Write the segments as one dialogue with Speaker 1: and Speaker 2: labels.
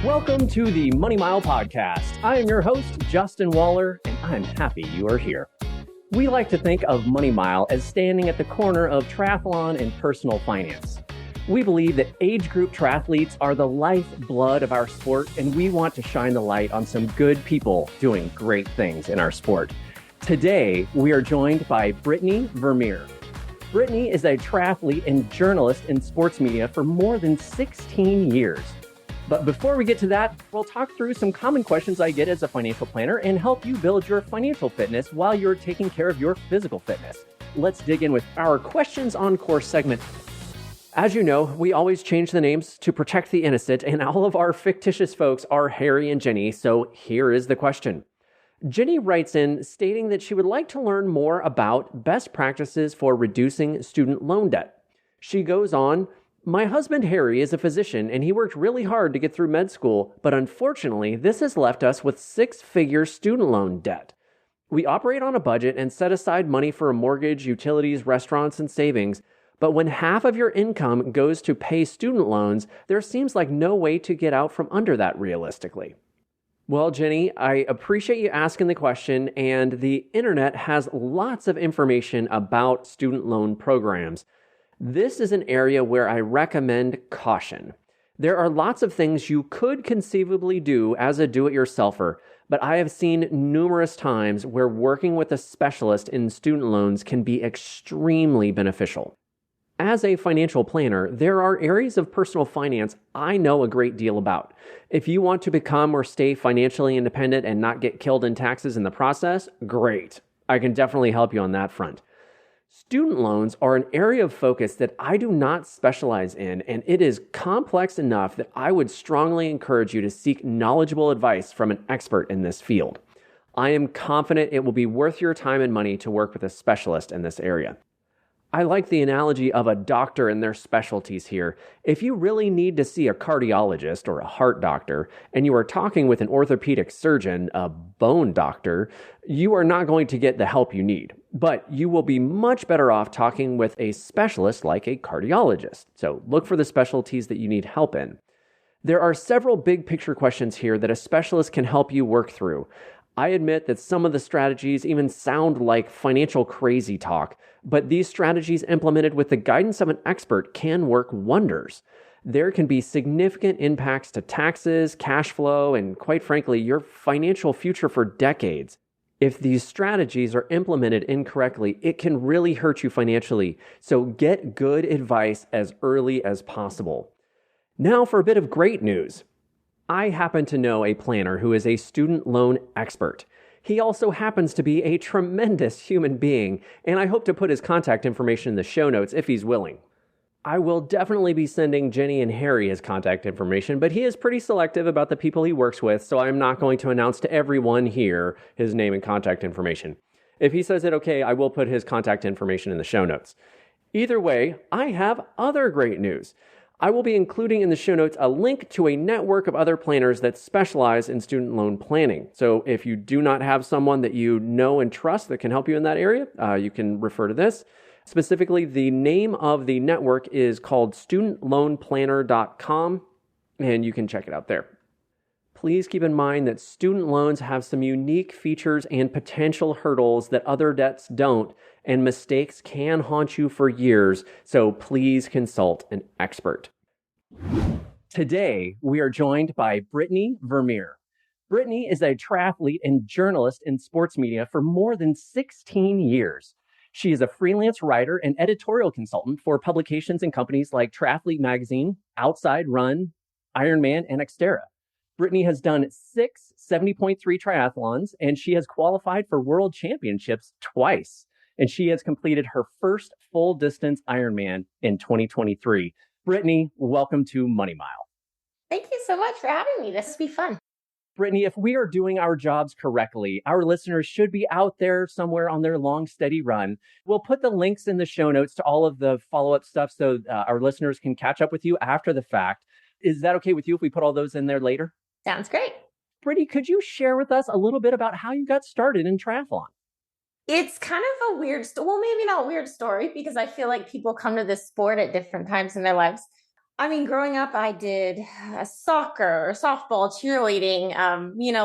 Speaker 1: Welcome to the Money Mile Podcast. I am your host, Justin Waller, and I'm happy you are here. We like to think of Money Mile as standing at the corner of triathlon and personal finance. We believe that age group triathletes are the lifeblood of our sport, and we want to shine the light on some good people doing great things in our sport. Today, we are joined by Brittany Vermeer. Brittany is a triathlete and journalist in sports media for more than 16 years. But before we get to that, we'll talk through some common questions I get as a financial planner and help you build your financial fitness while you're taking care of your physical fitness. Let's dig in with our Questions on Course segment. As you know, we always change the names to protect the innocent, and all of our fictitious folks are Harry and Jenny, so here is the question. Jenny writes in stating that she would like to learn more about best practices for reducing student loan debt. She goes on, "My husband Harry is a physician and he worked really hard to get through med school, but unfortunately, this has left us with six-figure student loan debt. We operate on a budget and set aside money for a mortgage, utilities, restaurants, and savings, but when half of your income goes to pay student loans, there seems like no way to get out from under that realistically." Well, Jenny, I appreciate you asking the question, and the internet has lots of information about student loan programs. This is an area where I recommend caution. There are lots of things you could conceivably do as a do-it-yourselfer, but I have seen numerous times where working with a specialist in student loans can be extremely beneficial. As a financial planner, there are areas of personal finance I know a great deal about. If you want to become or stay financially independent and not get killed in taxes in the process, great. I can definitely help you on that front. Student loans are an area of focus that I do not specialize in, and it is complex enough that I would strongly encourage you to seek knowledgeable advice from an expert in this field. I am confident it will be worth your time and money to work with a specialist in this area. I like the analogy of a doctor and their specialties here. If you really need to see a cardiologist or a heart doctor, and you are talking with an orthopedic surgeon, a bone doctor, you are not going to get the help you need. But you will be much better off talking with a specialist like a cardiologist. So look for the specialties that you need help in. There are several big picture questions here that a specialist can help you work through. I admit that some of the strategies even sound like financial crazy talk, but these strategies implemented with the guidance of an expert can work wonders. There can be significant impacts to taxes, cash flow, and quite frankly, your financial future for decades. If these strategies are implemented incorrectly, it can really hurt you financially, so get good advice as early as possible. Now for a bit of great news. I happen to know a planner who is a student loan expert. He also happens to be a tremendous human being, and I hope to put his contact information in the show notes if he's willing. I will definitely be sending Jenny and Harry his contact information, but he is pretty selective about the people he works with, so I'm not going to announce to everyone here his name and contact information. If he says it okay, I will put his contact information in the show notes. Either way, I have other great news. I will be including in the show notes a link to a network of other planners that specialize in student loan planning. So if you do not have someone that you know and trust that can help you in that area, you can refer to this. Specifically, the name of the network is called studentloanplanner.com, and you can check it out there. Please keep in mind that student loans have some unique features and potential hurdles that other debts don't, and mistakes can haunt you for years, so please consult an expert. Today, we are joined by Brittany Vermeer. Brittany is a triathlete and journalist in sports media for more than 16 years. She is a freelance writer and editorial consultant for publications and companies like Triathlete magazine, Outside Run, Ironman, and Xterra. Brittany has done 6 70.3 triathlons, and she has qualified for world championships twice. And she has completed her first full-distance Ironman in 2023. Brittany, welcome to Money Mile.
Speaker 2: Thank you so much for having me. This will be fun.
Speaker 1: Brittany, if we are doing our jobs correctly, our listeners should be out there somewhere on their long, steady run. We'll put the links in the show notes to all of the follow-up stuff so our listeners can catch up with you after the fact. Is that okay with you if we put all those in there later?
Speaker 2: Sounds great.
Speaker 1: Brittany, could you share with us a little bit about how you got started in triathlon?
Speaker 2: It's kind of a weird, well, maybe not a weird story, because I feel like people come to this sport at different times in their lives. I mean, growing up, I did soccer, softball, cheerleading,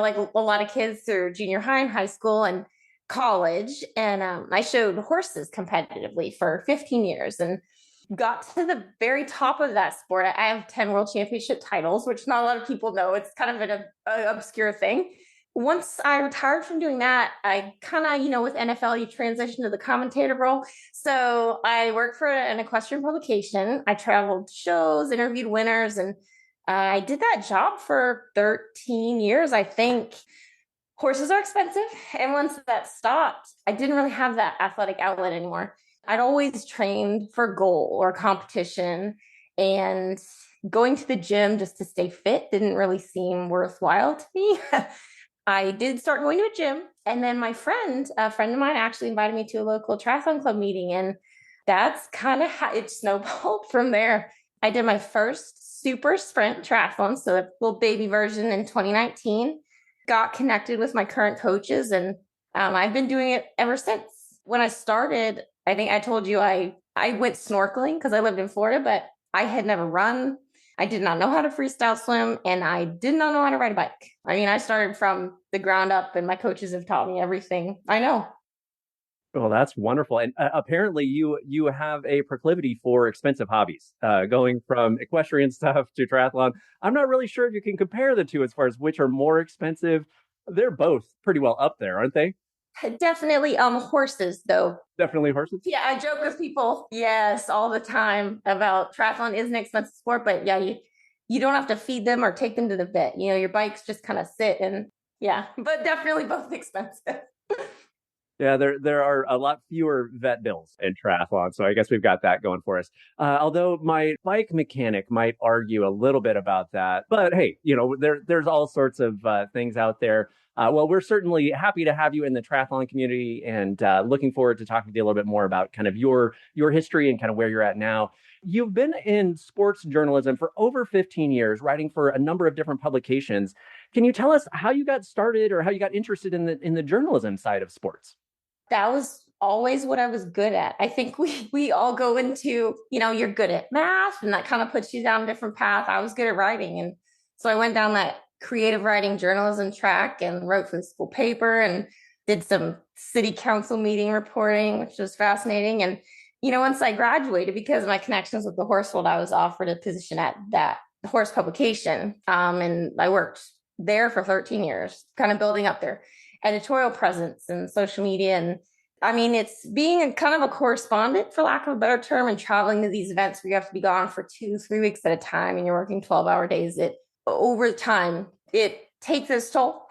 Speaker 2: like a lot of kids through junior high and high school and college. And I showed horses competitively for 15 years and got to the very top of that sport. I have 10 world championship titles, which not a lot of people know. It's kind of an obscure thing. Once I retired from doing that, I kind of, with NFL, you transition to the commentator role. So I worked for an equestrian publication. I traveled shows, interviewed winners, and I did that job for 13 years, I think. Horses are expensive. And once that stopped, I didn't really have that athletic outlet anymore. I'd always trained for goal or competition, and going to the gym just to stay fit didn't really seem worthwhile to me. I did start going to a gym, and then a friend of mine actually invited me to a local triathlon club meeting, and that's kind of how it snowballed from there. I did my first super sprint triathlon, so a little baby version in 2019, got connected with my current coaches, and I've been doing it ever since. When I started, I think I told you I went snorkeling because I lived in Florida, but I had never run. I did not know how to freestyle swim, and I did not know how to ride a bike. I mean, I started from the ground up, and my coaches have taught me everything I know.
Speaker 1: Well, that's wonderful. And apparently you have a proclivity for expensive hobbies, going from equestrian stuff to triathlon. I'm not really sure if you can compare the two as far as which are more expensive. They're both pretty well up there, aren't they?
Speaker 2: Definitely horses, though.
Speaker 1: Definitely horses.
Speaker 2: Yeah, I joke with people, yes, all the time about triathlon is an expensive sport, but yeah, you don't have to feed them or take them to the vet. Your bikes just kind of sit, and yeah, but definitely both expensive.
Speaker 1: Yeah, there are a lot fewer vet bills in triathlon, so I guess we've got that going for us. Although my bike mechanic might argue a little bit about that, but hey, there's all sorts of things out there. Well, we're certainly happy to have you in the triathlon community, and looking forward to talking to you a little bit more about kind of your history and kind of where you're at now. You've been in sports journalism for over 15 years, writing for a number of different publications. Can you tell us how you got started or how you got interested in the journalism side of sports?
Speaker 2: That was always what I was good at. I think we all go into, you're good at math, and that kind of puts you down a different path. I was good at writing. And so I went down that creative writing journalism track and wrote for the school paper and did some city council meeting reporting, which was fascinating. And, once I graduated, because of my connections with the horse world, I was offered a position at that horse publication. And I worked there for 13 years, kind of building up their editorial presence and social media. And I mean, it's being a kind of a correspondent, for lack of a better term, and traveling to these events where you have to be gone for 2-3 weeks at a time, and you're working 12-hour days. Over time, it takes its toll.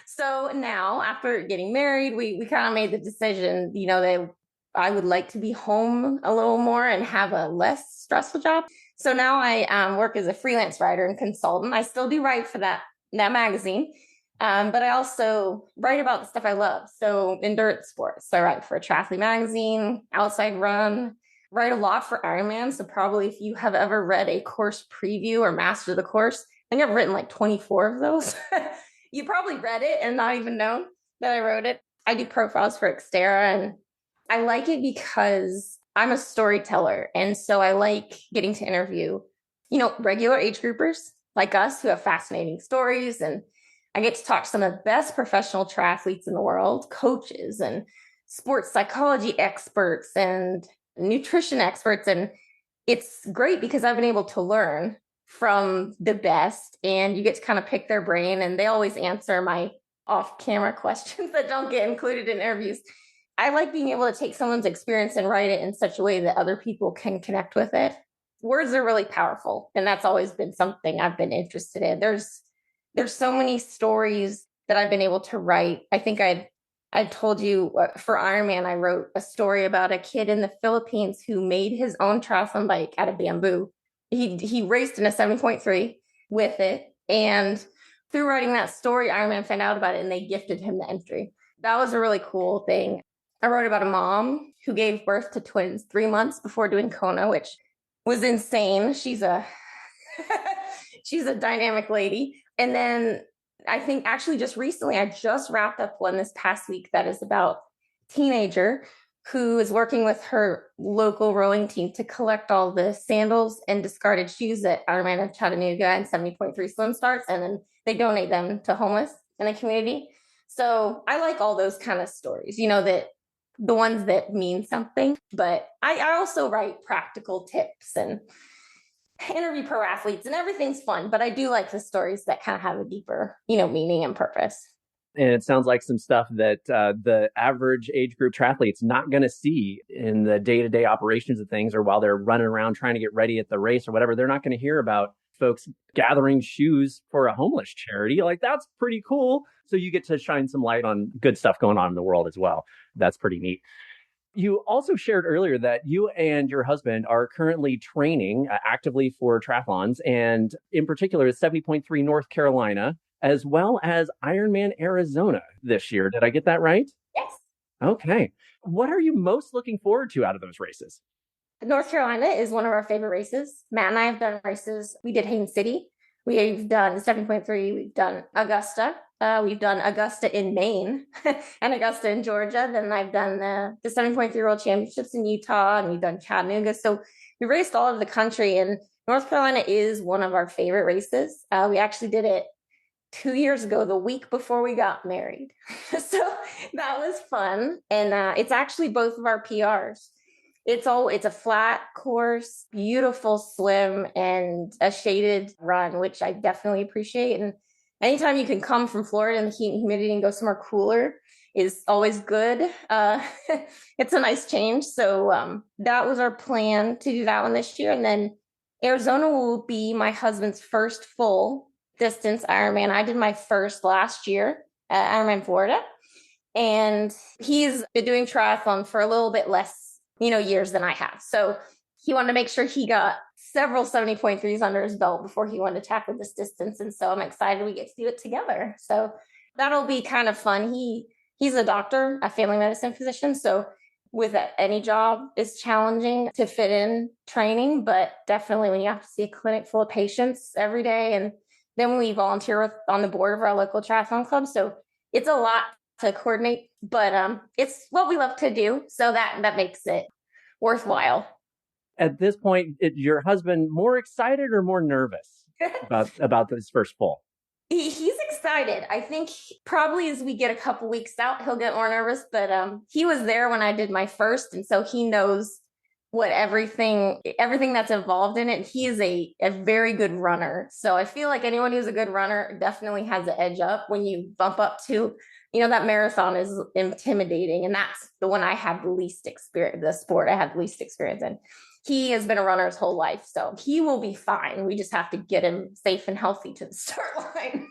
Speaker 2: So now, after getting married, we kind of made the decision, that I would like to be home a little more and have a less stressful job. So now I work as a freelance writer and consultant. I still do write for that magazine. But I also write about the stuff I love. So endurance sports. So I write for a triathlete magazine, Outside Run, write a lot for Ironman. So probably if you have ever read a course preview or mastered the course, I think I've written like 24 of those. You probably read it and not even known that I wrote it. I do profiles for Xterra, and I like it because I'm a storyteller. And so I like getting to interview, regular age groupers like us who have fascinating stories, and I get to talk to some of the best professional triathletes in the world, coaches and sports psychology experts and nutrition experts. And it's great because I've been able to learn from the best, and you get to kind of pick their brain, and they always answer my off-camera questions that don't get included in interviews. I like being able to take someone's experience and write it in such a way that other people can connect with it. Words are really powerful, and that's always been something I've been interested in. There's so many stories that I've been able to write. I think I told you for Ironman, I wrote a story about a kid in the Philippines who made his own triathlon bike out of bamboo. He raced in a 7.3 with it. And through writing that story, Ironman found out about it, and they gifted him the entry. That was a really cool thing. I wrote about a mom who gave birth to twins 3 months before doing Kona, which was insane. She's a dynamic lady. And then I think actually just recently, I just wrapped up one this past week that is about a teenager who is working with her local rowing team to collect all the sandals and discarded shoes that Ironman of Chattanooga and 70.3 swim starts, and then they donate them to homeless in the community. So I like all those kind of stories, that the ones that mean something. But I also write practical tips and interview pro athletes, and everything's fun. But I do like the stories that kind of have a deeper, meaning and purpose.
Speaker 1: And it sounds like some stuff that the average age group triathlete's not going to see in the day-to-day operations of things, or while they're running around trying to get ready at the race or whatever. They're not going to hear about folks gathering shoes for a homeless charity. Like, that's pretty cool. So you get to shine some light on good stuff going on in the world as well. That's pretty neat. You also shared earlier that you and your husband are currently training actively for triathlons, and in particular, 70.3 North Carolina, as well as Ironman Arizona this year. Did I get that right?
Speaker 2: Yes.
Speaker 1: Okay. What are you most looking forward to out of those races?
Speaker 2: North Carolina is one of our favorite races. Matt and I have done races. We did Haines City. We've done 7.3. We've done Augusta. We've done Augusta in Maine and Augusta in Georgia. Then I've done the 7.3 World Championships in Utah, and we've done Chattanooga. So we raced all over the country, and North Carolina is one of our favorite races. We actually did it 2 years ago, the week before we got married. So that was fun. And it's actually both of our PRs. It's a flat course, beautiful swim, and a shaded run, which I definitely appreciate. And anytime you can come from Florida and the heat and humidity and go somewhere cooler is always good. It's a nice change. So that was our plan, to do that one this year. And then Arizona will be my husband's first full distance Ironman. I did my first last year at Ironman Florida, and he's been doing triathlon for a little bit less, years than I have. So he wanted to make sure he got several 70.3s under his belt before he wanted to tackle this distance. And so I'm excited we get to do it together. So that'll be kind of fun. He's a doctor, a family medicine physician. So with any job, it's challenging to fit in training, but definitely when you have to see a clinic full of patients every day, and then we volunteer on the board of our local triathlon club. So it's a lot to coordinate, but it's what we love to do. So that makes it worthwhile.
Speaker 1: At this point, your husband more excited or more nervous about this first full?
Speaker 2: He's excited. I think probably as we get a couple weeks out, he'll get more nervous, but he was there when I did my first. And so he knows what everything that's involved in it. He is a very good runner. So I feel like anyone who's a good runner definitely has an edge up when you bump up to, that marathon is intimidating. And that's the one I have the least experience, the sport I have the least experience in. He has been a runner his whole life, so he will be fine. We just have to get him safe and healthy to the start line.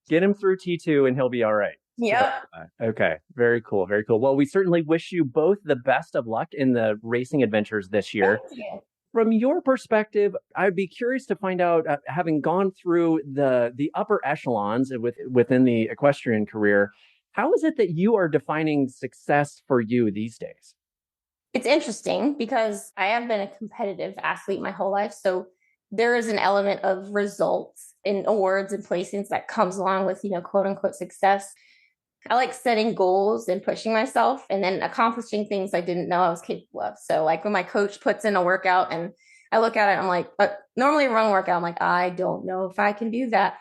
Speaker 1: Get him through T2 and he'll be all right.
Speaker 2: Yep.
Speaker 1: Okay. Very cool. Very cool. Well, we certainly wish you both the best of luck in the racing adventures this year.
Speaker 2: Thank you.
Speaker 1: From your perspective, I'd be curious to find out, having gone through the upper echelons within the equestrian career, how is it that you are defining success for you these days?
Speaker 2: It's interesting because I have been a competitive athlete my whole life. So there is an element of results and awards and placings that comes along with, quote unquote success. I like setting goals and pushing myself and then accomplishing things I didn't know I was capable of. So like when my coach puts in a workout and I look at it, I'm like, normally run workout, I'm like, I don't know if I can do that.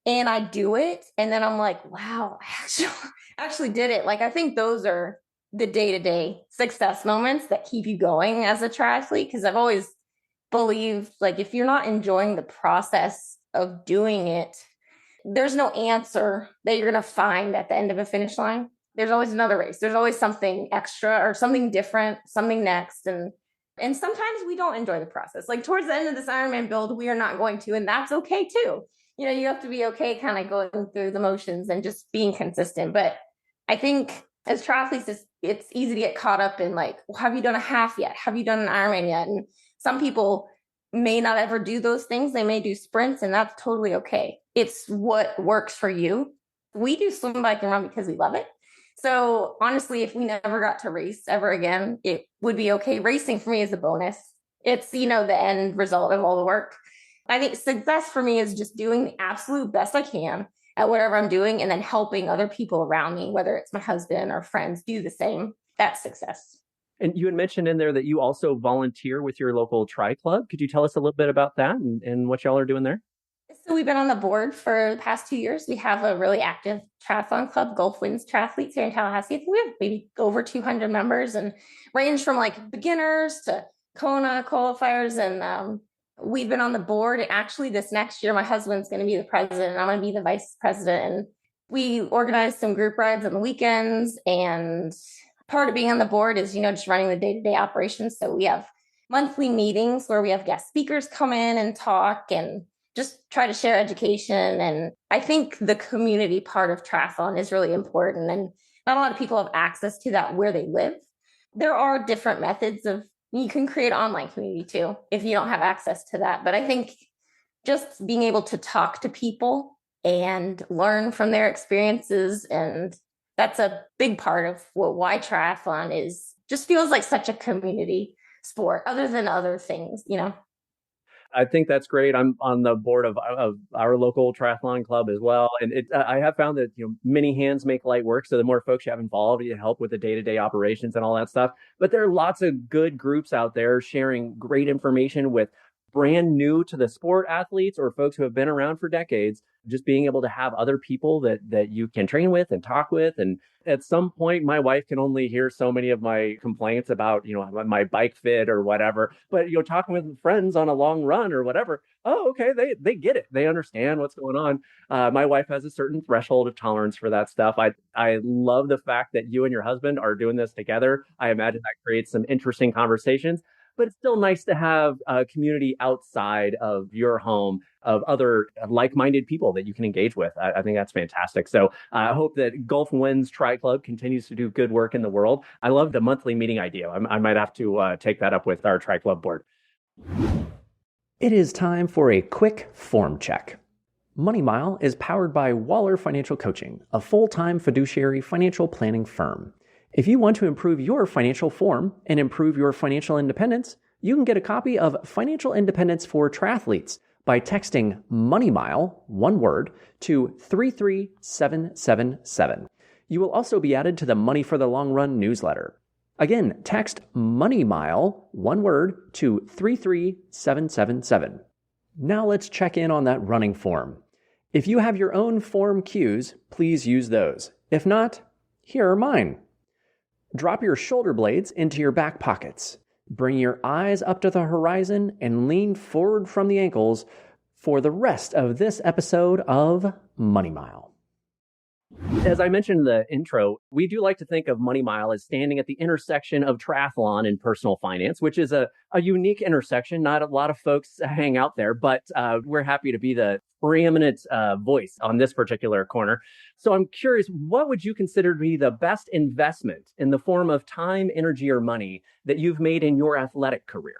Speaker 2: And I do it. And then I'm like, wow, I actually did it. Like, I think those are the day-to-day success moments that keep you going as a triathlete. Because I've always believed, like, if you're not enjoying the process of doing it, there's no answer that you're going to find at the end of a finish line. There's always another race. There's always something extra or something different, something next. And sometimes we don't enjoy the process. Like towards the end of this Ironman build, we are not going to, and that's okay too. You have to be okay kind of going through the motions and just being consistent. But I think as triathletes, it's easy to get caught up in like, well, have you done a half yet? Have you done an Ironman yet? And some people may not ever do those things. They may do sprints, and that's totally okay. It's what works for you. We do swim, bike, and run because we love it. So honestly, if we never got to race ever again, it would be okay. Racing for me is a bonus. It's, the end result of all the work. I think success for me is just doing the absolute best I can at whatever I'm doing, and then helping other people around me, whether it's my husband or friends, do the same. That's success.
Speaker 1: And you had mentioned in there that you also volunteer with your local tri club. Could you tell us a little bit about that and what y'all are doing there?
Speaker 2: So we've been on the board for the past 2 years. We have a really active triathlon club, Gulf Winds Triathletes here in Tallahassee. I think we have maybe over 200 members and range from like beginners to Kona qualifiers. And we've been on the board. And actually this next year, my husband's going to be the president and I'm going to be the vice president. And we organize some group rides on the weekends. And part of being on the board is, just running the day-to-day operations. So we have monthly meetings where we have guest speakers come in and talk and just try to share education. And I think the community part of triathlon is really important. And not a lot of people have access to that where they live. There are different methods you can create online community too, if you don't have access to that. But I think just being able to talk to people and learn from their experiences. And that's a big part of why triathlon just feels like such a community sport other than other things,
Speaker 1: I think that's great. I'm on the board of our local triathlon club as well. And I have found that, many hands make light work. So the more folks you have involved, you help with the day-to-day operations and all that stuff. But there are lots of good groups out there sharing great information with brand new to the sport athletes or folks who have been around for decades, just being able to have other people that you can train with and talk with. And at some point, my wife can only hear so many of my complaints about, my bike fit or whatever. But, talking with friends on a long run or whatever, oh, okay, they get it. They understand what's going on. My wife has a certain threshold of tolerance for that stuff. I love the fact that you and your husband are doing this together. I imagine that creates some interesting conversations. But it's still nice to have a community outside of your home of other like-minded people that you can engage with. I think that's fantastic. So I hope that Gulf Winds Tri Club continues to do good work in the world. I love the monthly meeting idea. I might have to take that up with our Tri Club board.
Speaker 3: It is time for a quick form check. Money Mile is powered by Waller Financial Coaching, a full-time fiduciary financial planning firm. If you want to improve your financial form and improve your financial independence, you can get a copy of Financial Independence for Triathletes by texting Money Mile, one word, to 33777. You will also be added to the Money for the Long Run newsletter. Again, text Money Mile, one word, to 33777. Now let's check in on that running form. If you have your own form cues, please use those. If not, here are mine. Drop your shoulder blades into your back pockets. Bring your eyes up to the horizon and lean forward from the ankles for the rest of this episode of Money Mile.
Speaker 1: As I mentioned in the intro, we do like to think of Money Mile as standing at the intersection of triathlon and personal finance, which is a unique intersection. Not a lot of folks hang out there, but we're happy to be the preeminent voice on this particular corner. So I'm curious, what would you consider to be the best investment in the form of time, energy, or money that you've made in your athletic career?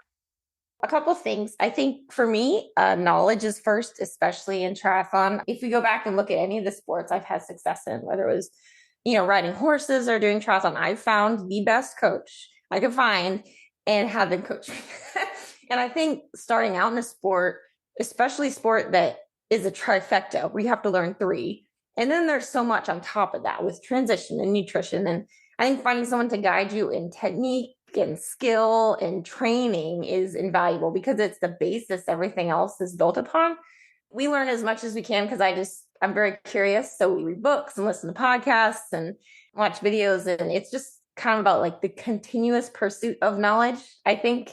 Speaker 2: A couple of things. I think for me, knowledge is first, especially in triathlon. If we go back and look at any of the sports I've had success in, whether it was, riding horses or doing triathlon, I've found the best coach I could find and have them coach me. And I think starting out in a sport, especially sport that is a trifecta, where you have to learn three. And then there's so much on top of that with transition and nutrition. And I think finding someone to guide you in technique and skill and training is invaluable because it's the basis everything else is built upon. We learn as much as we can because I'm very curious. So we read books and listen to podcasts and watch videos. And it's just kind of about like the continuous pursuit of knowledge, I think,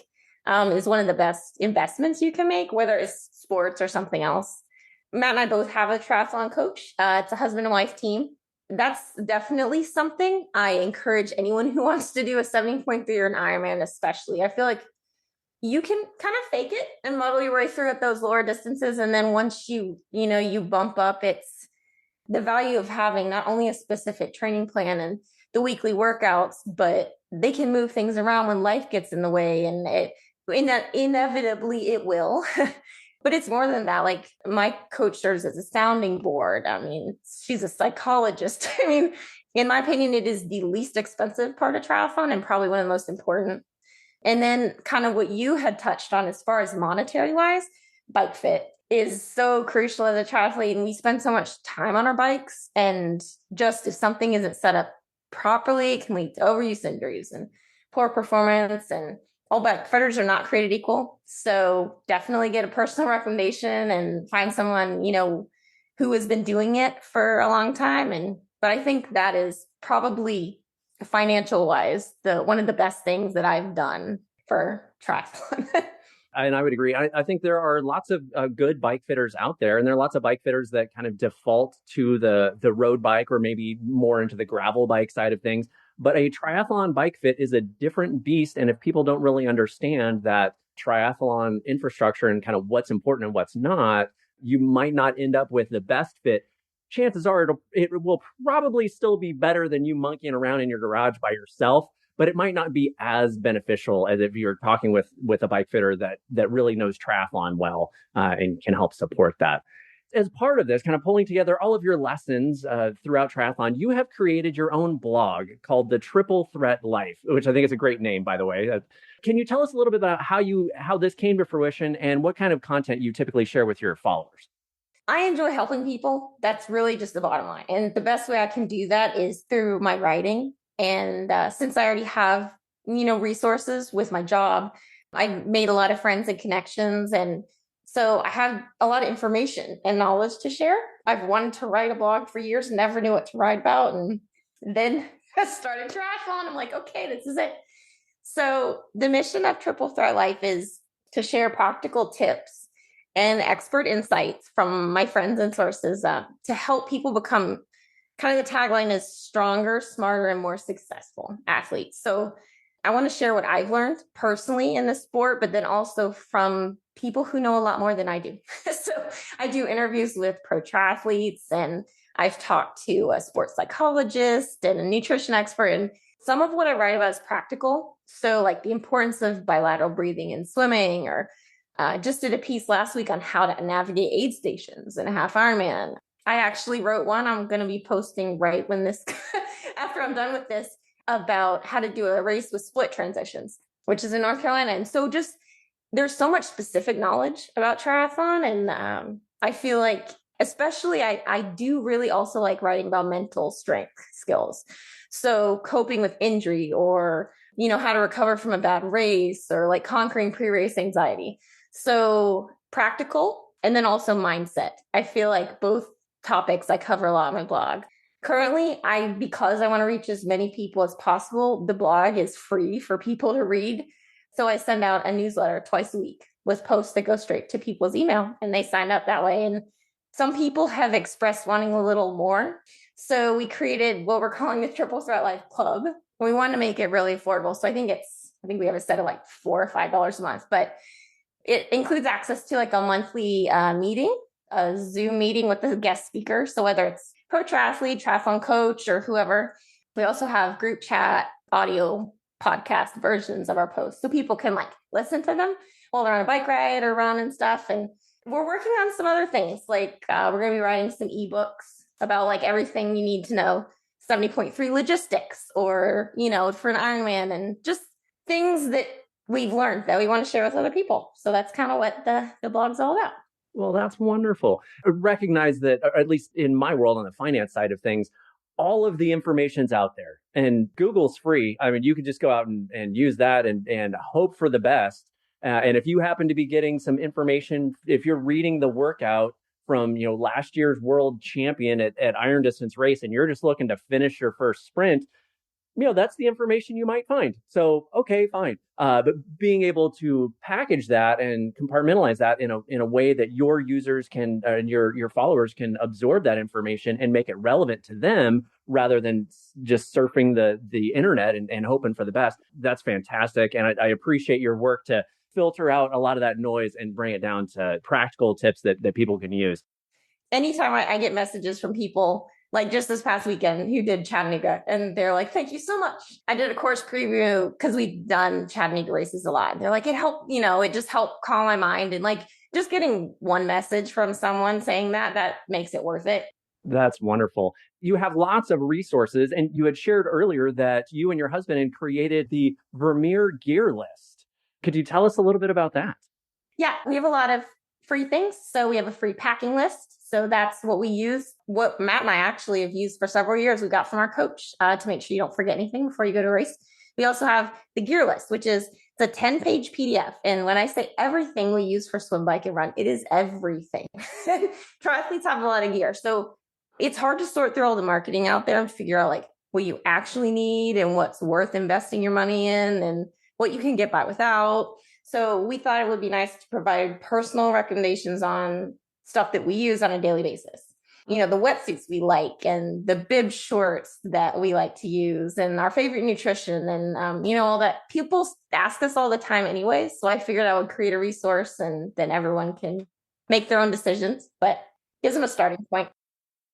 Speaker 2: is one of the best investments you can make, whether it's sports or something else. Matt and I both have a triathlon coach. It's a husband and wife team. That's definitely something I encourage anyone who wants to do a 70.3 or an Ironman, especially. I feel like you can kind of fake it and muddle your way through at those lower distances. And then once you bump up, it's the value of having not only a specific training plan and the weekly workouts, but they can move things around when life gets in the way. And inevitably it will. But it's more than that. Like my coach serves as a sounding board. I mean, she's a psychologist. I mean, in my opinion, it is the least expensive part of triathlon and probably one of the most important. And then kind of what you had touched on as far as monetary wise, bike fit is so crucial as a triathlete. And we spend so much time on our bikes. And just if something isn't set up properly, it can lead to overuse injuries and poor performance, and all bike fitters are not created equal. So definitely get a personal recommendation and find someone, who has been doing it for a long time. But I think that is probably financial wise, one of the best things that I've done for triathlon.
Speaker 1: And I would agree. I think there are lots of good bike fitters out there, and there are lots of bike fitters that kind of default to the road bike or maybe more into the gravel bike side of things. But a triathlon bike fit is a different beast. And if people don't really understand that triathlon infrastructure and kind of what's important and what's not, you might not end up with the best fit. Chances are it will probably still be better than you monkeying around in your garage by yourself, but it might not be as beneficial as if you're talking with a bike fitter that really knows triathlon well and can help support that. As part of this, kind of pulling together all of your lessons throughout triathlon, you have created your own blog called the TripleThreatLife, which I think is a great name, by the way. Can you tell us a little bit about how this came to fruition and what kind of content you typically share with your followers?
Speaker 2: I enjoy helping people. That's really just the bottom line. And the best way I can do that is through my writing. And since I already have, resources with my job, I made a lot of friends and connections. And so I have a lot of information and knowledge to share. I've wanted to write a blog for years, never knew what to write about. And then I started triathlon. I'm like, okay, this is it. So the mission of Triple Threat Life is to share practical tips and expert insights from my friends and sources to help people become, kind of the tagline is stronger, smarter, and more successful athletes. So I want to share what I've learned personally in the sport, but then also from people who know a lot more than I do. So I do interviews with pro triathletes, and I've talked to a sports psychologist and a nutrition expert. And some of what I write about is practical. So like the importance of bilateral breathing in swimming, or just did a piece last week on how to navigate aid stations in a half Ironman. I actually wrote one I'm going to be posting right when this, after I'm done with this, about how to do a race with split transitions, which is in North Carolina. And so just, there's so much specific knowledge about triathlon. And I feel like, especially I do really also like writing about mental strength skills. So coping with injury, or, how to recover from a bad race, or like conquering pre-race anxiety. So practical, and then also mindset. I feel like both topics I cover a lot on my blog. Currently, because I want to reach as many people as possible, the blog is free for people to read. So I send out a newsletter twice a week with posts that go straight to people's email, and they sign up that way. And some people have expressed wanting a little more. So we created what we're calling the Triple Threat Life Club. We want to make it really affordable. So I think we have a set of like $4 or $5 a month, but it includes access to like a monthly meeting, a Zoom meeting with the guest speaker. So whether it's pro triathlete, triathlon coach, or whoever, we also have group chat, audio, podcast versions of our posts. So people can like listen to them while they're on a bike ride or run and stuff. And we're working on some other things. Like we're going to be writing some ebooks about like everything you need to know, 70.3 logistics, or, for an Ironman, and just things that we've learned that we want to share with other people. So that's kind of what the blog's all about.
Speaker 1: Well, that's wonderful. I recognize that, or at least in my world on the finance side of things, all of the information's out there, and Google's free. I mean, you could just go out and use that and hope for the best. And if you happen to be getting some information, if you're reading the workout from, last year's world champion at Iron Distance Race, and you're just looking to finish your first sprint, that's the information you might find. So, okay, fine. But being able to package that and compartmentalize that in a way that your users can, and your followers can absorb that information and make it relevant to them, rather than just surfing the internet and hoping for the best. That's fantastic. And I appreciate your work to filter out a lot of that noise and bring it down to practical tips that people can use.
Speaker 2: Anytime I get messages from people, like just this past weekend, who did Chattanooga, and they're like, thank you so much. I did a course preview because we've done Chattanooga races a lot. They're like, it helped, it just helped calm my mind. And like just getting one message from someone saying that makes it worth it.
Speaker 1: That's wonderful. You have lots of resources, and you had shared earlier that you and your husband had created the Vermeer gear list. Could you tell us a little bit about that?
Speaker 2: Yeah, we have a lot of free things. So we have a free packing list. So that's what we use. What Matt and I actually have used for several years, we got from our coach to make sure you don't forget anything before you go to a race. We also have the gear list, which is it's a 10-page PDF. And when I say everything we use for swim, bike, and run, it is everything. Triathletes have a lot of gear. So it's hard to sort through all the marketing out there and figure out like what you actually need and what's worth investing your money in and what you can get by without. So we thought it would be nice to provide personal recommendations on stuff that we use on a daily basis. You know, the wetsuits we like and the bib shorts that we like to use and our favorite nutrition and, you know, all that. People ask us all the time anyway. So I figured I would create a resource and then everyone can make their own decisions, but gives them a starting point.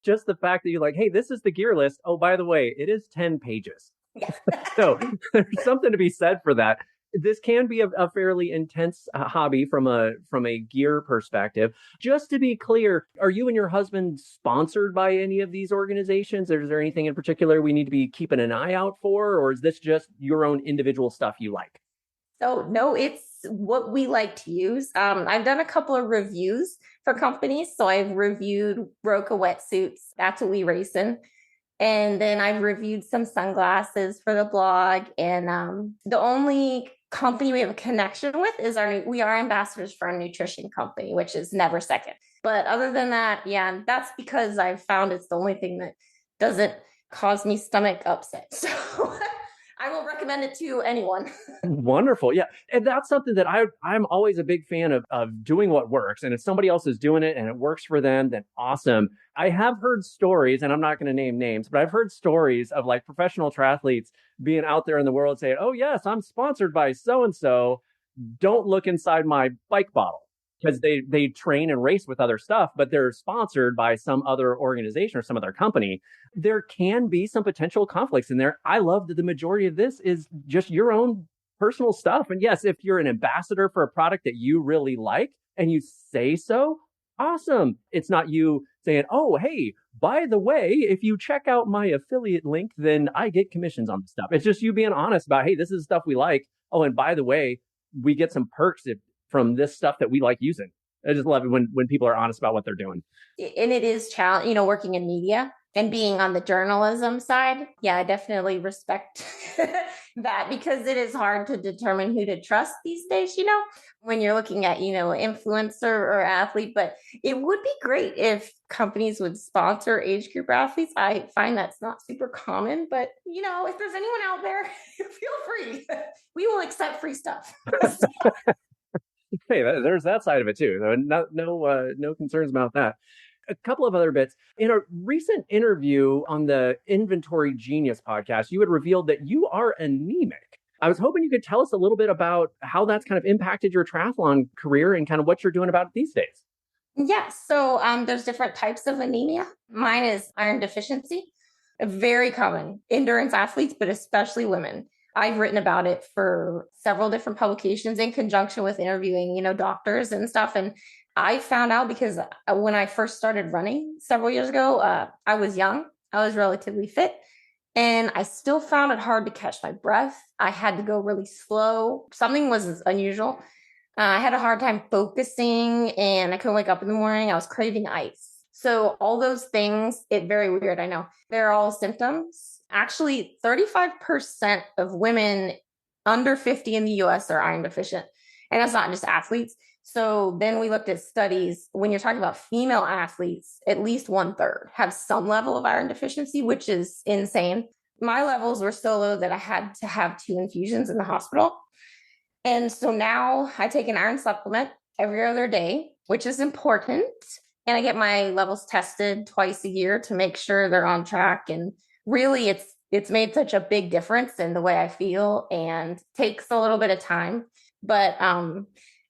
Speaker 1: Just the fact that you're like, hey, this is the gear list. Oh, by the way, it is 10 pages.
Speaker 2: Yeah.
Speaker 1: So there's something to be said for that. This can be a fairly intense hobby from a gear perspective. Just to be clear, are you and your husband sponsored by any of these organizations? Or is there anything in particular we need to be keeping an eye out for? Or is this just your own individual stuff you like?
Speaker 2: So no, it's what we like to use. I've done a couple of reviews for companies. So I've reviewed Roka wetsuits. That's what we race in. And then I've reviewed some sunglasses for the blog. And the only company we have a connection with is we are ambassadors for a nutrition company, which is Never Second. But other than that, yeah, that's because I've found it's the only thing that doesn't cause me stomach upset. So I will recommend it to anyone.
Speaker 1: Wonderful. Yeah. And that's something that I'm always a big fan of doing what works. And if somebody else is doing it and it works for them, then awesome. I have heard stories, and I'm not going to name names, but I've heard stories of like professional triathletes being out there in the world saying, oh, yes, I'm sponsored by so-and-so. Don't look inside my bike bottle. Because they train and race with other stuff, but they're sponsored by some other organization or some other company. There can be some potential conflicts in there. I love that the majority of this is just your own personal stuff. And yes, if you're an ambassador for a product that you really like and you say so, awesome. It's not you saying, oh, hey, by the way, if you check out my affiliate link, then I get commissions on the stuff. It's just you being honest about, hey, this is stuff we like. Oh, and by the way, we get some perks from this stuff that we like using. I just love it when people are honest about what they're doing.
Speaker 2: And it is challenge, you know, working in media and being on the journalism side. Yeah, I definitely respect that because it is hard to determine who to trust these days, you know, when you're looking at, you know, influencer or athlete. But it would be great if companies would sponsor age group athletes. I find that's not super common, but, you know, if there's anyone out there, feel free. We will accept free stuff.
Speaker 1: Hey, there's that side of it too. No concerns about that. A couple of other bits. In a recent interview on the Inventory Genius podcast, you had revealed that you are anemic. I was hoping you could tell us a little bit about how that's kind of impacted your triathlon career and kind of what you're doing about it these days.
Speaker 2: Yes. So there's different types of anemia. Mine is iron deficiency, very common endurance athletes, but especially women. I've written about it for several different publications in conjunction with interviewing, you know, doctors and stuff. And I found out because when I first started running several years ago, I was young, I was relatively fit, and I still found it hard to catch my breath. I had to go really slow. Something was unusual. I had a hard time focusing and I couldn't wake up in the morning. I was craving ice. So all those things, very weird. I know they're all symptoms. Actually, 35% of women under 50 in the US are iron deficient. And that's not just athletes. So then we looked at studies. When you're talking about female athletes, at least 1/3 have some level of iron deficiency, which is insane. My levels were so low that I had to have 2 infusions in the hospital. And so now I take an iron supplement every other day, which is important. And I get my levels tested twice a year to make sure they're on track. And really, it's made such a big difference in the way I feel and takes a little bit of time. But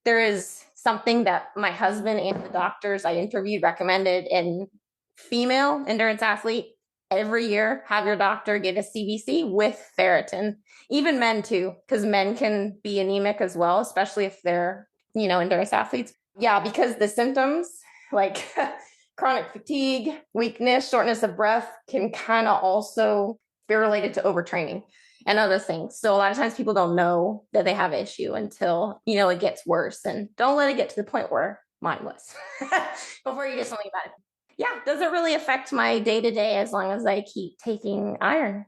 Speaker 2: there is something that my husband and the doctors I interviewed recommended. And female endurance athlete, every year, have your doctor get a CBC with ferritin. Even men too, because men can be anemic as well, especially if they're, you know, endurance athletes. Yeah, because the symptoms like chronic fatigue, weakness, shortness of breath can kind of also be related to overtraining and other things. So a lot of times people don't know that they have an issue until, you know, it gets worse, and don't let it get to the point where mine was before you do something about it. Yeah. Does it really affect my day-to-day as long as I keep taking iron?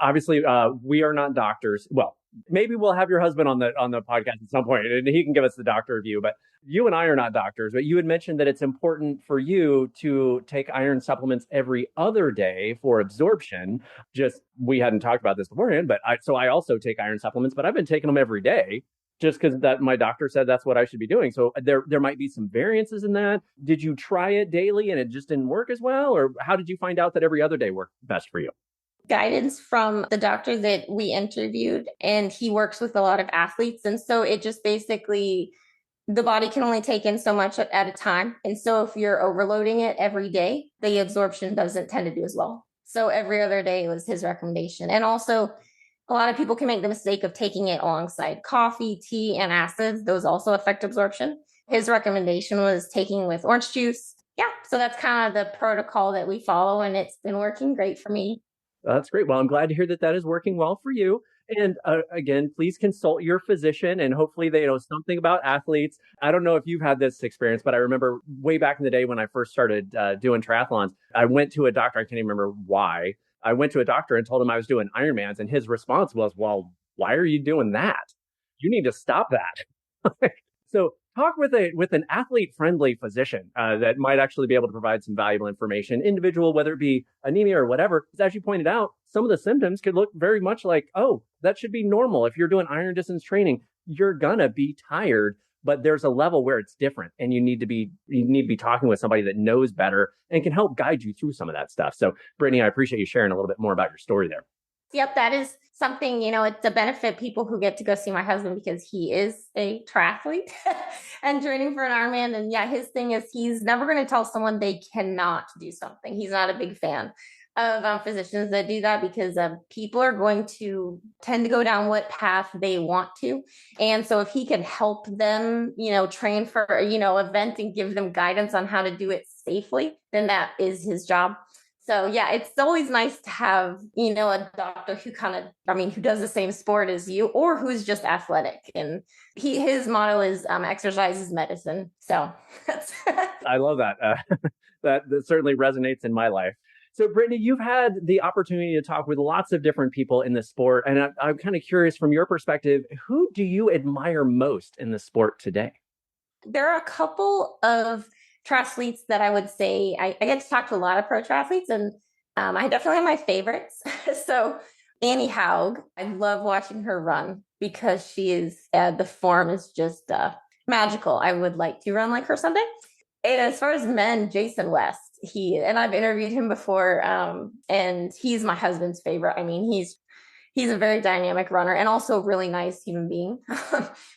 Speaker 1: obviously, we are not doctors. Well, maybe we'll have your husband on the podcast at some point and he can give us the doctor review, but you and I are not doctors. But you had mentioned that it's important for you to take iron supplements every other day for absorption. Just, we hadn't talked about this beforehand, but I also take iron supplements, but I've been taking them every day just because that my doctor said that's what I should be doing. So there might be some variances in that. Did you try it daily and it just didn't work as well? Or how did you find out that every other day worked best for you?
Speaker 2: Guidance from the doctor that we interviewed, and he works with a lot of athletes. And so it just basically, the body can only take in so much at a time. And so if you're overloading it every day, the absorption doesn't tend to do as well. So every other day was his recommendation. And also, a lot of people can make the mistake of taking it alongside coffee, tea, and acids. Those also affect absorption. His recommendation was taking with orange juice. Yeah, so that's kind of the protocol that we follow, and it's been working great for me.
Speaker 1: That's great. Well, I'm glad to hear that that is working well for you. And again, please consult your physician, and hopefully they know something about athletes. I don't know if you've had this experience, but I remember way back in the day when I first started doing triathlons, I went to a doctor. I can't even remember why. I went to a doctor and told him I was doing Ironmans, and his response was, well, why are you doing that? You need to stop that. So talk with an athlete-friendly physician that might actually be able to provide some valuable information, individual, whether it be anemia or whatever. Because as you pointed out, some of the symptoms could look very much like, oh, that should be normal. If you're doing iron distance training, you're gonna be tired, but there's a level where it's different, and you need to be talking with somebody that knows better and can help guide you through some of that stuff. So, Brittany, I appreciate you sharing a little bit more about your story there.
Speaker 2: Yep, that is something, it's a benefit people who get to go see my husband because he is a triathlete and training for an Ironman. And yeah, his thing is he's never going to tell someone they cannot do something. He's not a big fan of physicians that do that because people are going to tend to go down what path they want to. And so if he can help them, train for, event and give them guidance on how to do it safely, then that is his job. So yeah, it's always nice to have, a doctor who who does the same sport as you or who's just athletic. And his motto is exercise is medicine. So that's
Speaker 1: I love that. That certainly resonates in my life. So Brittany, you've had the opportunity to talk with lots of different people in the sport. And I'm kind of curious from your perspective, who do you admire most in the sport today?
Speaker 2: There are a couple of triathletes that I would say I get to talk to a lot of pro triathletes, and I definitely have my favorites. So Annie Haug, I love watching her run because she is the form is just magical. I would like to run like her someday. And as far as men, Jason West, I've interviewed him before, and he's my husband's favorite. I mean, he's a very dynamic runner and also a really nice human being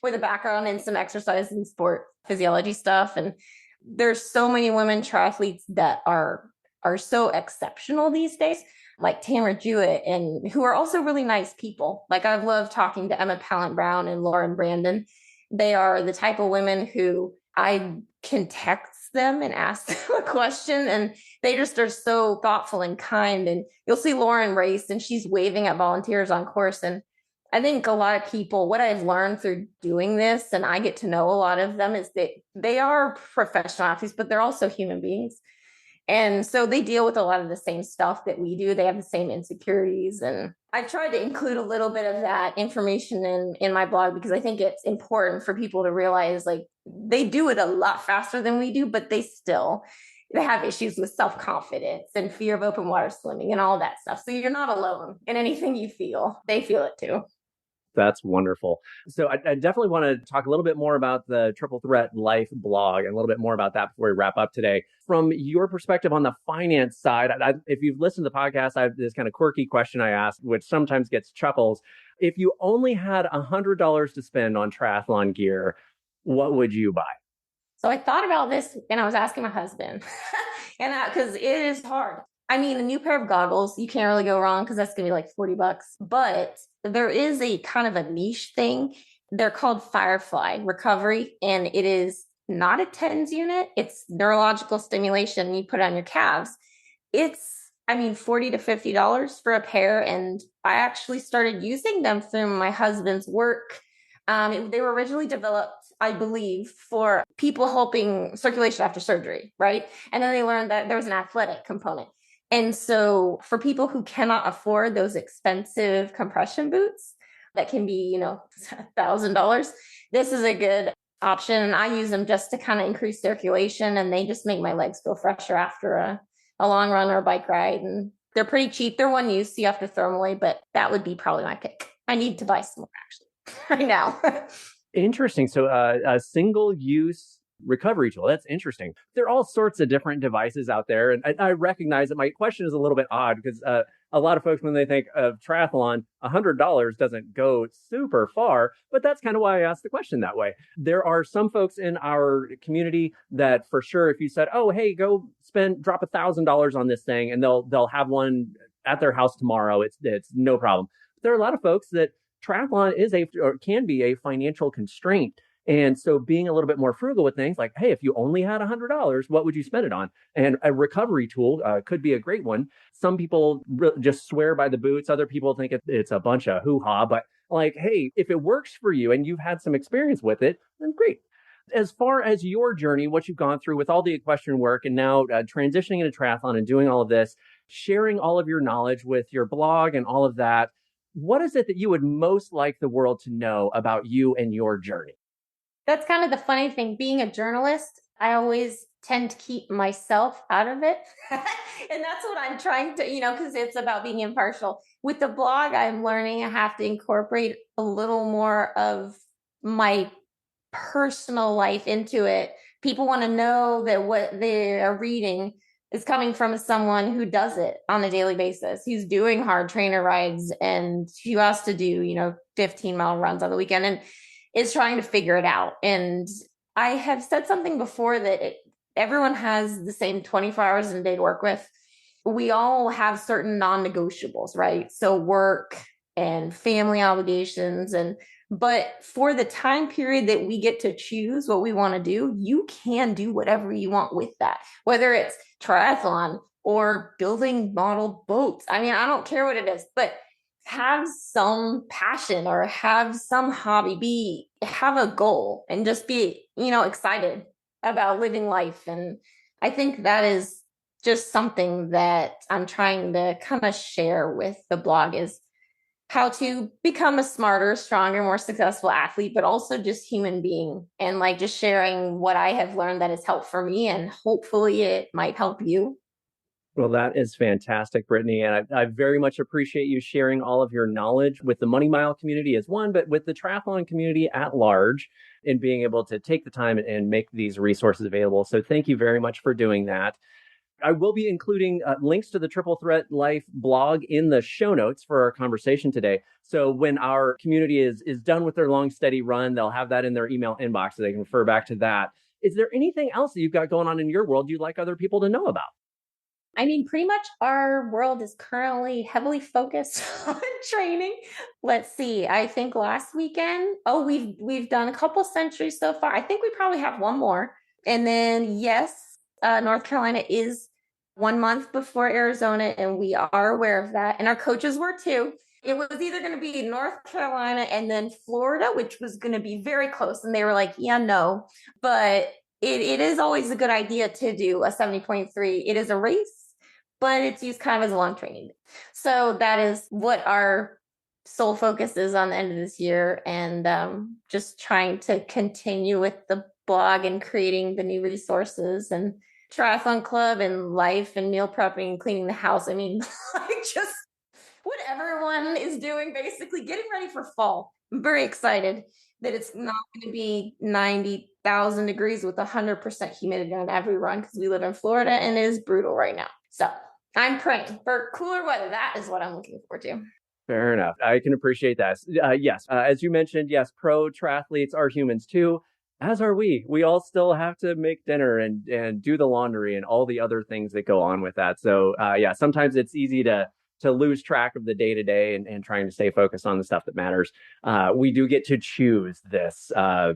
Speaker 2: with a background in some exercise and sport physiology stuff. And there's so many women triathletes that are so exceptional these days, like Tamara Jewett, and who are also really nice people. Like I've loved talking to Emma Pallant-Brown and Lauren Brandon. They are the type of women who I can text them and ask them a question, and they just are so thoughtful and kind. And you'll see Lauren race and she's waving at volunteers on course. And I think a lot of people, what I've learned through doing this, and I get to know a lot of them, is that they are professional athletes, but they're also human beings. And so they deal with a lot of the same stuff that we do. They have the same insecurities. And I've tried to include a little bit of that information in my blog because I think it's important for people to realize like they do it a lot faster than we do, but they have issues with self-confidence and fear of open water swimming and all that stuff. So you're not alone in anything you feel. They feel it too.
Speaker 1: That's wonderful. So I definitely want to talk a little bit more about the Triple Threat Life blog and a little bit more about that before we wrap up today. From your perspective on the finance side, if you've listened to the podcast, I have this kind of quirky question I ask, which sometimes gets chuckles. If you only had $100 to spend on triathlon gear, what would you buy?
Speaker 2: So I thought about this and I was asking my husband, and because it is hard. I mean, a new pair of goggles, you can't really go wrong because that's going to be like $40. But there is a kind of a niche thing. They're called Firefly Recovery, and it is not a TENS unit. It's neurological stimulation. You put it on your calves. It's, $40 to $50 for a pair. And I actually started using them through my husband's work. They were originally developed, I believe, for people helping circulation after surgery, right? And then they learned that there was an athletic component. And so for people who cannot afford those expensive compression boots that can be, $1,000, this is a good option. And I use them just to kind of increase circulation, and they just make my legs feel fresher after a long run or a bike ride. And they're pretty cheap. They're one use, so you have to throw them away, but that would be probably my pick. I need to buy some more actually right now.
Speaker 1: Interesting. So a single use recovery tool. That's interesting. There are all sorts of different devices out there. And I recognize that my question is a little bit odd because a lot of folks, when they think of triathlon, $100 doesn't go super far. But that's kind of why I asked the question that way. There are some folks in our community that for sure, if you said, oh, hey, go drop $1,000 on this thing, and they'll have one at their house tomorrow. It's no problem. But there are a lot of folks that triathlon can be a financial constraint. And so being a little bit more frugal with things like, hey, if you only had $100, what would you spend it on? And a recovery tool could be a great one. Some people just swear by the boots. Other people think it's a bunch of hoo-ha. But like, hey, if it works for you and you've had some experience with it, then great. As far as your journey, what you've gone through with all the equestrian work and now transitioning into triathlon and doing all of this, sharing all of your knowledge with your blog and all of that, what is it that you would most like the world to know about you and your journey?
Speaker 2: That's kind of the funny thing. Being a journalist, I always tend to keep myself out of it. And that's what I'm trying to, because it's about being impartial. With the blog, I'm learning I have to incorporate a little more of my personal life into it. People want to know that what they are reading is coming from someone who does it on a daily basis, who's doing hard trainer rides and who has to do, 15-mile runs on the weekend and is trying to figure it out. And I have said something before that everyone has the same 24 hours in a day to work with. We all have certain non-negotiables, right? So work and family obligations. But for the time period that we get to choose what we want to do, you can do whatever you want with that, whether it's triathlon or building model boats. I mean, I don't care what it is, but have some passion or have some hobby, have a goal and just be, excited about living life. And I think that is just something that I'm trying to kind of share with the blog is how to become a smarter, stronger, more successful athlete, but also just human being, and like just sharing what I have learned that has helped for me, and hopefully it might help you.
Speaker 1: Well, that is fantastic, Brittany. And I very much appreciate you sharing all of your knowledge with the Money Mile community as one, but with the triathlon community at large, and being able to take the time and make these resources available. So thank you very much for doing that. I will be including links to the TripleThreatLife blog in the show notes for our conversation today. So when our community is done with their long, steady run, they'll have that in their email inbox so they can refer back to that. Is there anything else that you've got going on in your world you'd like other people to know about?
Speaker 2: I mean, pretty much our world is currently heavily focused on training. Let's see. I think last weekend, we've done a couple centuries so far. I think we probably have one more. And then, yes, North Carolina is 1 month before Arizona, and we are aware of that. And our coaches were too. It was either going to be North Carolina and then Florida, which was going to be very close. And they were like, yeah, no. But it is always a good idea to do a 70.3. It is a race, but it's used kind of as a long training. So that is what our sole focus is on the end of this year, and just trying to continue with the blog and creating the new resources and triathlon club and life and meal prepping and cleaning the house. I mean, like just what everyone is doing, basically getting ready for fall. I'm very excited that it's not going to be 90,000 degrees with 100% humidity on every run, because we live in Florida and it is brutal right now. So I'm praying for cooler weather. That is what I'm looking forward to.
Speaker 1: Fair enough. I can appreciate that. Yes, as you mentioned, yes, pro triathletes are humans too, as are we. We all still have to make dinner and do the laundry and all the other things that go on with that. So yeah, sometimes it's easy to lose track of the day to day and trying to stay focused on the stuff that matters. We do get to choose this.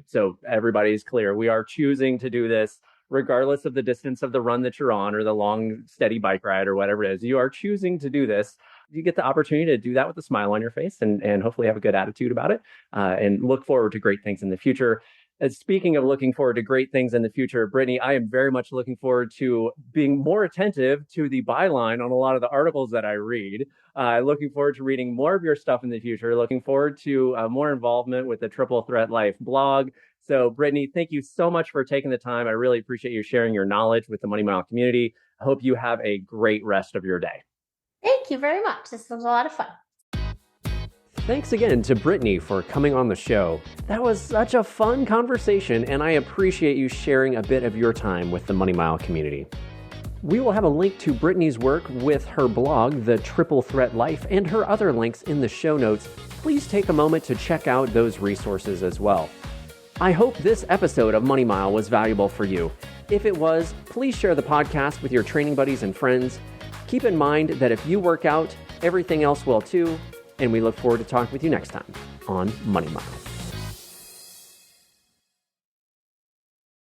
Speaker 1: So everybody's clear. We are choosing to do this regardless of the distance of the run that you're on or the long, steady bike ride or whatever it is. You are choosing to do this. You get the opportunity to do that with a smile on your face and hopefully have a good attitude about it and look forward to great things in the future. Speaking of looking forward to great things in the future, Brittany, I am very much looking forward to being more attentive to the byline on a lot of the articles that I read. Looking forward to reading more of your stuff in the future. Looking forward to more involvement with the TripleThreatLife blog. So, Brittany, thank you so much for taking the time. I really appreciate you sharing your knowledge with the Money Mile community. I hope you have a great rest of your day.
Speaker 2: Thank you very much. This was a lot of fun.
Speaker 3: Thanks again to Brittany for coming on the show. That was such a fun conversation, and I appreciate you sharing a bit of your time with the Money Mile community. We will have a link to Brittany's work with her blog, The Triple Threat Life, and her other links in the show notes. Please take a moment to check out those resources as well. I hope this episode of Money Mile was valuable for you. If it was, please share the podcast with your training buddies and friends. Keep in mind that if you work out, everything else will too. And we look forward to talking with you next time on Money Mile.